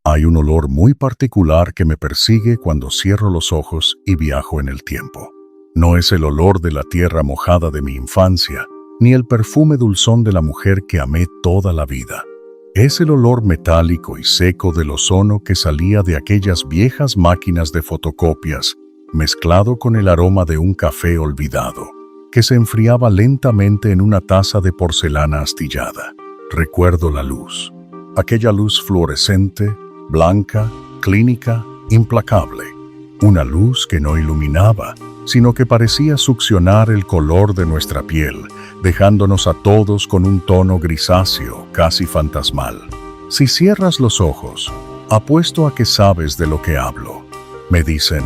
Hay un olor muy particular que me persigue cuando cierro los ojos y viajo en el tiempo. No es el olor de la tierra mojada de mi infancia, ni el perfume dulzón de la mujer que amé toda la vida. Es el olor metálico y seco del ozono que salía de aquellas viejas máquinas de fotocopias, mezclado con el aroma de un café olvidado, que se enfriaba lentamente en una taza de porcelana astillada. Recuerdo la luz. Aquella luz fluorescente, blanca, clínica, implacable. Una luz que no iluminaba, sino que parecía succionar el color de nuestra piel, dejándonos a todos con un tono grisáceo, casi fantasmal. Si cierras los ojos, apuesto a que sabes de lo que hablo. Me dicen,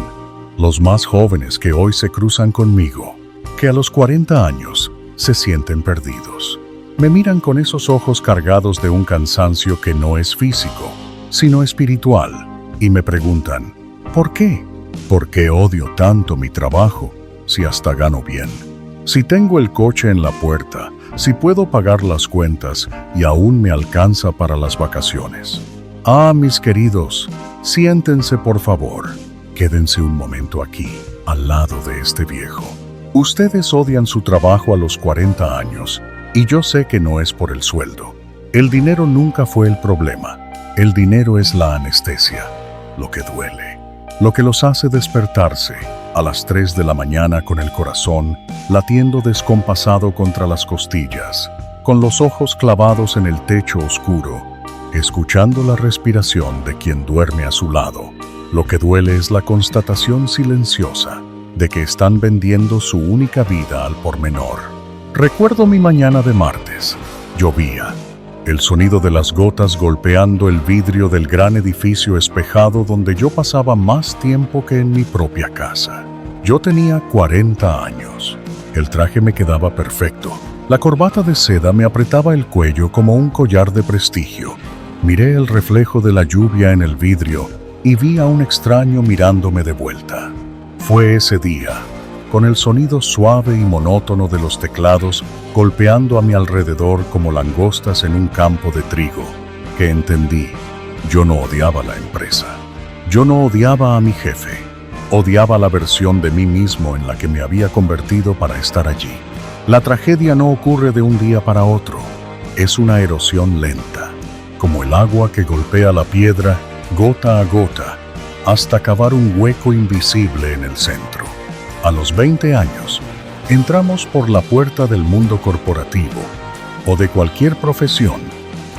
los más jóvenes que hoy se cruzan conmigo, que a los 40 años se sienten perdidos. Me miran con esos ojos cargados de un cansancio que no es físico, sino espiritual, y me preguntan, ¿por qué? ¿Por qué odio tanto mi trabajo, si hasta gano bien? Si tengo el coche en la puerta, si puedo pagar las cuentas y aún me alcanza para las vacaciones. Ah, mis queridos, siéntense por favor. Quédense un momento aquí, al lado de este viejo. Ustedes odian su trabajo a los 40 años, y yo sé que no es por el sueldo. El dinero nunca fue el problema. El dinero es la anestesia, lo que duele, lo que los hace despertarse a las 3 de la mañana con el corazón latiendo descompasado contra las costillas, con los ojos clavados en el techo oscuro, escuchando la respiración de quien duerme a su lado. Lo que duele es la constatación silenciosa de que están vendiendo su única vida al pormenor. Recuerdo mi mañana de martes. Llovía. El sonido de las gotas golpeando el vidrio del gran edificio espejado donde yo pasaba más tiempo que en mi propia casa. Yo tenía 40 años. El traje me quedaba perfecto. La corbata de seda me apretaba el cuello como un collar de prestigio. Miré el reflejo de la lluvia en el vidrio y vi a un extraño mirándome de vuelta. Fue ese día, con el sonido suave y monótono de los teclados golpeando a mi alrededor como langostas en un campo de trigo, que entendí, yo no odiaba la empresa. Yo no odiaba a mi jefe. Odiaba la versión de mí mismo en la que me había convertido para estar allí. La tragedia no ocurre de un día para otro. Es una erosión lenta, como el agua que golpea la piedra gota a gota, hasta cavar un hueco invisible en el centro. A los 20 años, entramos por la puerta del mundo corporativo o de cualquier profesión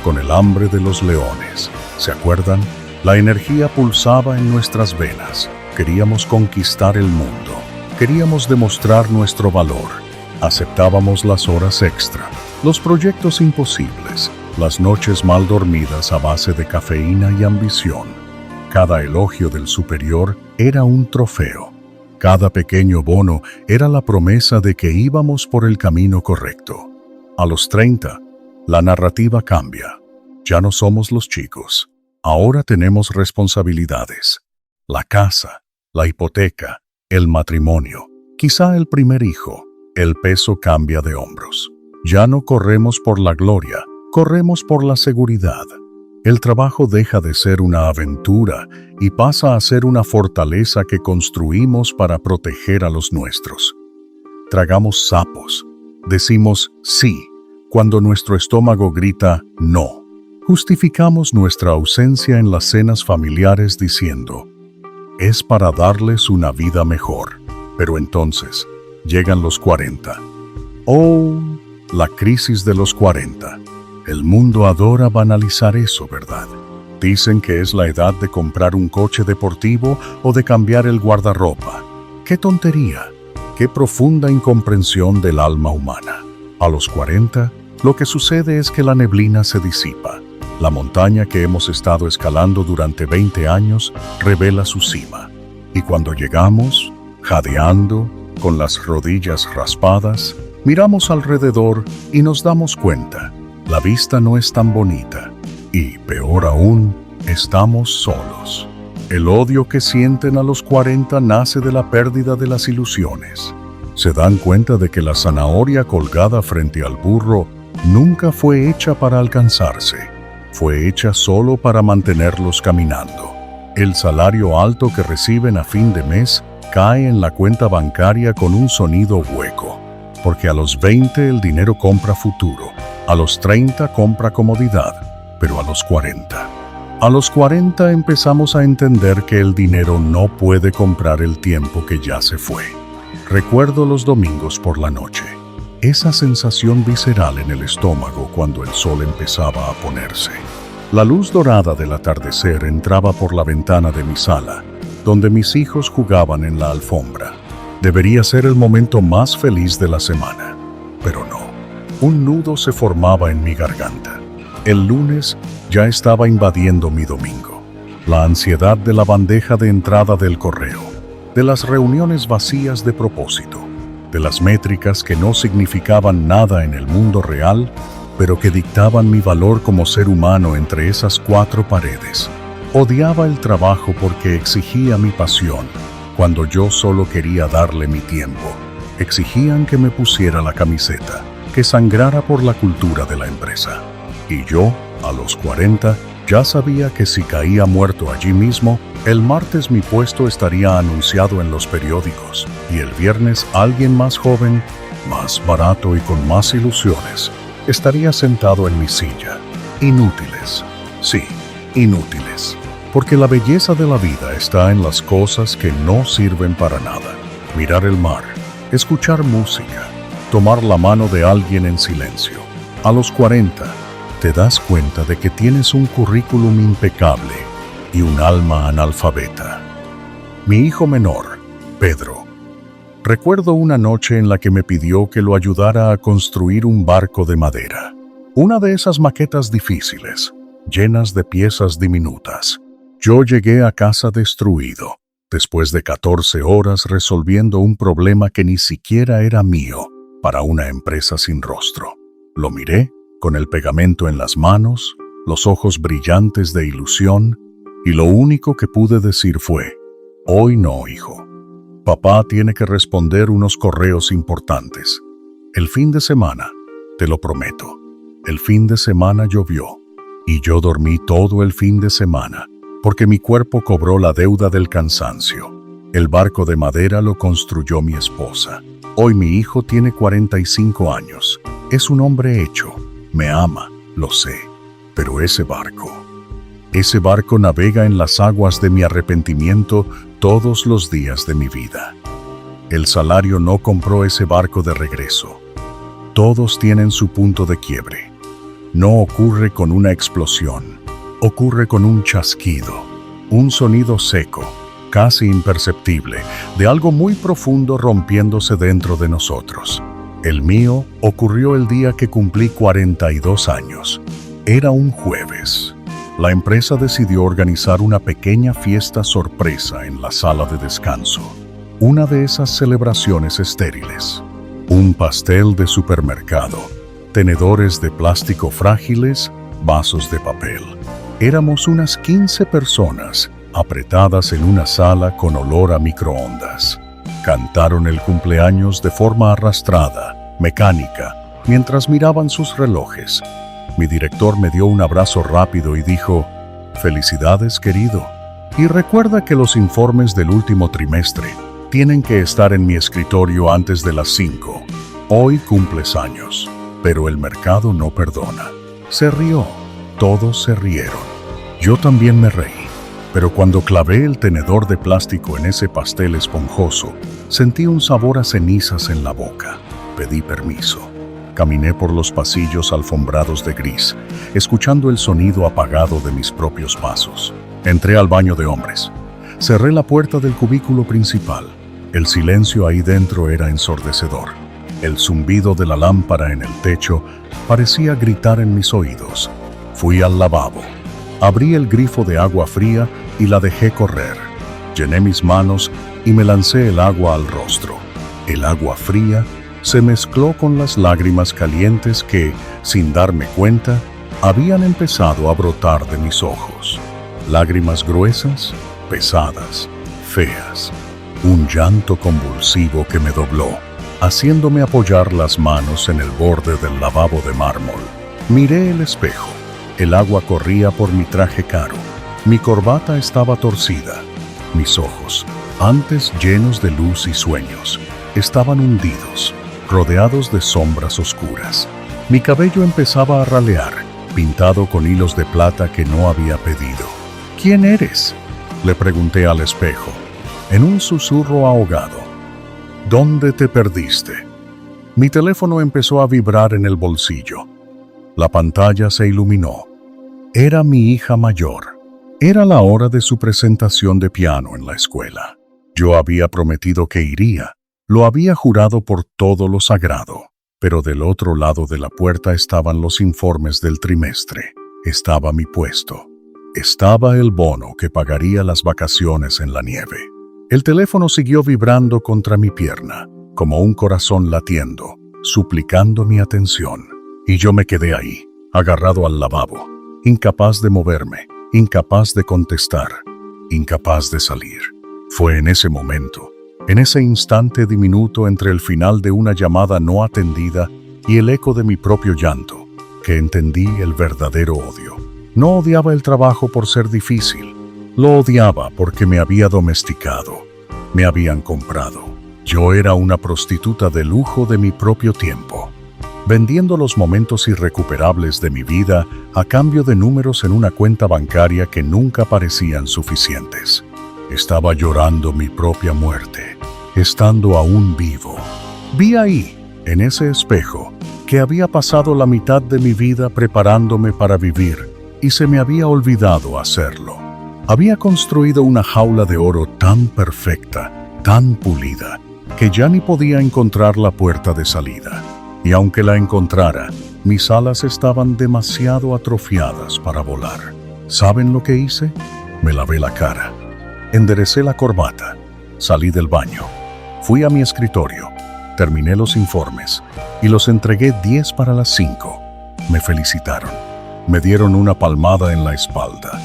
con el hambre de los leones. ¿Se acuerdan? La energía pulsaba en nuestras venas. Queríamos conquistar el mundo. Queríamos demostrar nuestro valor. Aceptábamos las horas extra, los proyectos imposibles, las noches mal dormidas a base de cafeína y ambición. Cada elogio del superior era un trofeo. Cada pequeño bono era la promesa de que íbamos por el camino correcto. A los 30, la narrativa cambia. Ya no somos los chicos. Ahora tenemos responsabilidades. La casa, la hipoteca, el matrimonio, quizá el primer hijo. El peso cambia de hombros. Ya no corremos por la gloria, corremos por la seguridad. El trabajo deja de ser una aventura y pasa a ser una fortaleza que construimos para proteger a los nuestros. Tragamos sapos. Decimos sí cuando nuestro estómago grita no. Justificamos nuestra ausencia en las cenas familiares diciendo, es para darles una vida mejor. Pero entonces llegan los 40. Oh, la crisis de los 40. El mundo adora banalizar eso, ¿verdad? Dicen que es la edad de comprar un coche deportivo o de cambiar el guardarropa. ¡Qué tontería! ¡Qué profunda incomprensión del alma humana! A los 40, lo que sucede es que la neblina se disipa. La montaña que hemos estado escalando durante 20 años revela su cima. Y cuando llegamos, jadeando, con las rodillas raspadas, miramos alrededor y nos damos cuenta. La vista no es tan bonita y, peor aún, estamos solos. El odio que sienten a los 40 nace de la pérdida de las ilusiones. Se dan cuenta de que la zanahoria colgada frente al burro nunca fue hecha para alcanzarse. fue hecha solo para mantenerlos caminando. El salario alto que reciben a fin de mes cae en la cuenta bancaria con un sonido hueco, porque a los 20 el dinero compra futuro, a los 30 compra comodidad, pero a los 40 empezamos a entender que el dinero no puede comprar el tiempo que ya se fue. Recuerdo los domingos por la noche, esa sensación visceral en el estómago cuando el sol empezaba a ponerse. La luz dorada del atardecer entraba por la ventana de mi sala, donde mis hijos jugaban en la alfombra. Debería ser el momento más feliz de la semana, pero no. Un nudo se formaba en mi garganta. El lunes ya estaba invadiendo mi domingo. La ansiedad de la bandeja de entrada del correo, de las reuniones vacías de propósito, de las métricas que no significaban nada en el mundo real, pero que dictaban mi valor como ser humano entre esas 4 paredes. Odiaba el trabajo porque exigía mi pasión, cuando yo solo quería darle mi tiempo. Exigían que me pusiera la camiseta, que sangrara por la cultura de la empresa. Y yo, a los 40, ya sabía que si caía muerto allí mismo, el martes mi puesto estaría anunciado en los periódicos, y el viernes alguien más joven, más barato y con más ilusiones, estaría sentado en mi silla. Inútiles. Sí, inútiles. Porque la belleza de la vida está en las cosas que no sirven para nada. Mirar el mar, escuchar música, tomar la mano de alguien en silencio. A los 40, te das cuenta de que tienes un currículum impecable y un alma analfabeta. Mi hijo menor, Pedro. Recuerdo una noche en la que me pidió que lo ayudara a construir un barco de madera. Una de esas maquetas difíciles, llenas de piezas diminutas. Yo llegué a casa destruido, después de 14 horas resolviendo un problema que ni siquiera era mío, para una empresa sin rostro. Lo miré, con el pegamento en las manos, los ojos brillantes de ilusión, y lo único que pude decir fue: hoy no, hijo. Papá tiene que responder unos correos importantes. El fin de semana, te lo prometo, el fin de semana llovió, y yo dormí todo el fin de semana, porque mi cuerpo cobró la deuda del cansancio. El barco de madera lo construyó mi esposa. Hoy mi hijo tiene 45 años. Es un hombre hecho. Me ama, lo sé. Pero ese barco navega en las aguas de mi arrepentimiento todos los días de mi vida. El salario no compró ese barco de regreso. Todos tienen su punto de quiebre. No ocurre con una explosión. Ocurre con un chasquido, un sonido seco, casi imperceptible, de algo muy profundo rompiéndose dentro de nosotros. El mío ocurrió el día que cumplí 42 años. Era un jueves. La empresa decidió organizar una pequeña fiesta sorpresa en la sala de descanso. Una de esas celebraciones estériles. Un pastel de supermercado, tenedores de plástico frágiles, vasos de papel. Éramos unas 15 personas, apretadas en una sala con olor a microondas. Cantaron el cumpleaños de forma arrastrada, mecánica, mientras miraban sus relojes. Mi director me dio un abrazo rápido y dijo: «Felicidades, querido. Y recuerda que los informes del último trimestre tienen que estar en mi escritorio antes de las 5. Hoy cumples años». Pero el mercado no perdona. Se rió. Todos se rieron. Yo también me reí. Pero cuando clavé el tenedor de plástico en ese pastel esponjoso, sentí un sabor a cenizas en la boca. Pedí permiso. Caminé por los pasillos alfombrados de gris, escuchando el sonido apagado de mis propios pasos. Entré al baño de hombres. Cerré la puerta del cubículo principal. El silencio ahí dentro era ensordecedor. El zumbido de la lámpara en el techo parecía gritar en mis oídos. Fui al lavabo. Abrí el grifo de agua fría y la dejé correr. Llené mis manos y me lancé el agua al rostro. El agua fría se mezcló con las lágrimas calientes que, sin darme cuenta, habían empezado a brotar de mis ojos. Lágrimas gruesas, pesadas, feas. Un llanto convulsivo que me dobló, haciéndome apoyar las manos en el borde del lavabo de mármol. Miré el espejo. El agua corría por mi traje caro. Mi corbata estaba torcida. Mis ojos, antes llenos de luz y sueños, estaban hundidos, rodeados de sombras oscuras. Mi cabello empezaba a ralear, pintado con hilos de plata que no había pedido. ¿Quién eres?, le pregunté al espejo, en un susurro ahogado. ¿Dónde te perdiste? Mi teléfono empezó a vibrar en el bolsillo. La pantalla se iluminó. Era mi hija mayor. Era la hora de su presentación de piano en la escuela. Yo había prometido que iría. Lo había jurado por todo lo sagrado. Pero del otro lado de la puerta estaban los informes del trimestre. Estaba mi puesto. Estaba el bono que pagaría las vacaciones en la nieve. El teléfono siguió vibrando contra mi pierna, como un corazón latiendo, suplicando mi atención. Y yo me quedé ahí, agarrado al lavabo, incapaz de moverme, incapaz de contestar, incapaz de salir. Fue en ese momento, en ese instante diminuto entre el final de una llamada no atendida y el eco de mi propio llanto, que entendí el verdadero odio. No odiaba el trabajo por ser difícil, lo odiaba porque me había domesticado, me habían comprado. Yo era una prostituta de lujo de mi propio tiempo, vendiendo los momentos irrecuperables de mi vida a cambio de números en una cuenta bancaria que nunca parecían suficientes. Estaba llorando mi propia muerte, estando aún vivo. Vi ahí, en ese espejo, que había pasado la mitad de mi vida preparándome para vivir y se me había olvidado hacerlo. Había construido una jaula de oro tan perfecta, tan pulida, que ya ni podía encontrar la puerta de salida. Y aunque la encontrara, mis alas estaban demasiado atrofiadas para volar. ¿Saben lo que hice? Me lavé la cara. Enderecé la corbata, salí del baño, fui a mi escritorio, terminé los informes y los entregué 10 para las 5. Me felicitaron, me dieron una palmada en la espalda.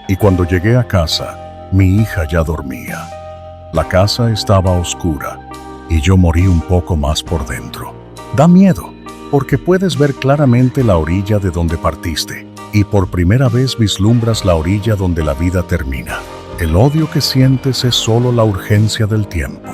Y cuando llegué a casa, mi hija ya dormía. La casa estaba oscura y yo morí un poco más por dentro. Da miedo, porque puedes ver claramente la orilla de donde partiste y por primera vez vislumbras la orilla donde la vida termina. El odio que sientes es solo la urgencia del tiempo.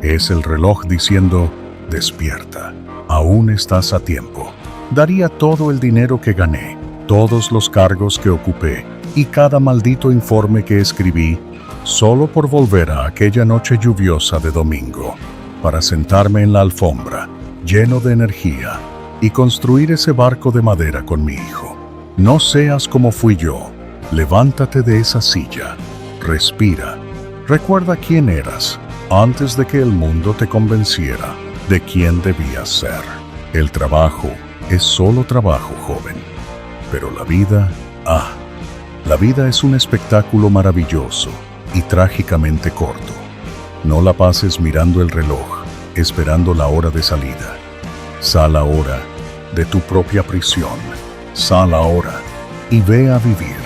Es el reloj diciendo, despierta, aún estás a tiempo. Daría todo el dinero que gané, todos los cargos que ocupé y cada maldito informe que escribí, solo por volver a aquella noche lluviosa de domingo, para sentarme en la alfombra, lleno de energía, y construir ese barco de madera con mi hijo. No seas como fui yo. Levántate de esa silla. Respira. Recuerda quién eras antes de que el mundo te convenciera de quién debías ser. El trabajo es solo trabajo, joven. Pero la vida, la vida es un espectáculo maravilloso y trágicamente corto. No la pases mirando el reloj, esperando la hora de salida. Sal ahora de tu propia prisión. Sal ahora y ve a vivir.